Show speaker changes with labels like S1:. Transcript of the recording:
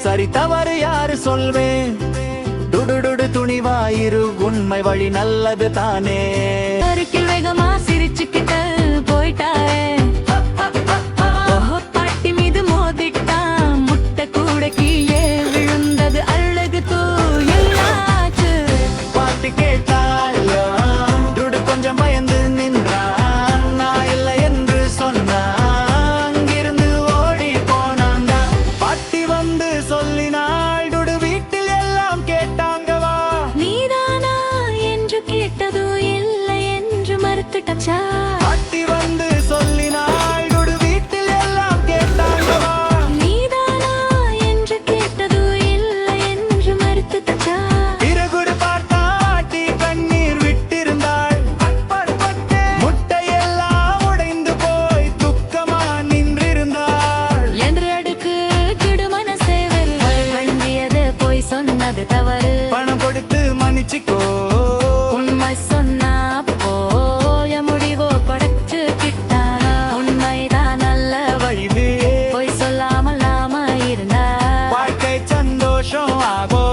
S1: சரி தவறு யாரு சொல்வேன், டுடுடுடு துணிவாயிரு, உண்மை வழி நல்லது தானே.
S2: அருகில் வேகமா சிரிச்சுக்கிட்டு போயிட்டாரே, பாட்டி மீது மோதிட்டான், முட்டை கூட கீழே விழுந்தது, அழகு தூயலாச்சு.
S1: பாட்டி கேட்டாள், டுடு கொஞ்சம் பயந்து நின்றான், நான் இல்லை என்று சொன்னான், அங்கிருந்து ஓடி போனான்டா. பாட்டி வந்து சொல்லினாள், டுடு வீட்டில் எல்லாம் கேட்டாங்க வா.
S2: நீதானா என்று கேட்டது இல்லை என்று மறுத்துட்டச்சா.
S1: பாட்டி வந்து சொல்லினாள், டுடு வீட்டில் எல்லாம் கேட்டாங்க வா.
S2: நீதானா என்று கேட்டது இல்லை என்று மறுத்துட்டச்சா.
S1: பிறகுடு பார்த்தா பாட்டி கண்ணீர் விட்டிருந்தாள், முட்டையெல்லாம் உடைந்து போய் துக்கமா நின்றிருந்தாள்.
S2: என்று அடுக்கு கிடு மனசே வேண்டியது போய் சொன்னது தவறு,
S1: பணம் கொடுத்து மன்னிச்சுக்கோ,
S2: உண்மை சொன்னா போய முடிவோ படைச்சு கிட்டானா. உண்மைதான் நல்ல
S1: வழிவே
S2: போய் சொல்லாமல் நாம இருந்தா
S1: வாழ்க்கை சந்தோஷம் ஆகோ.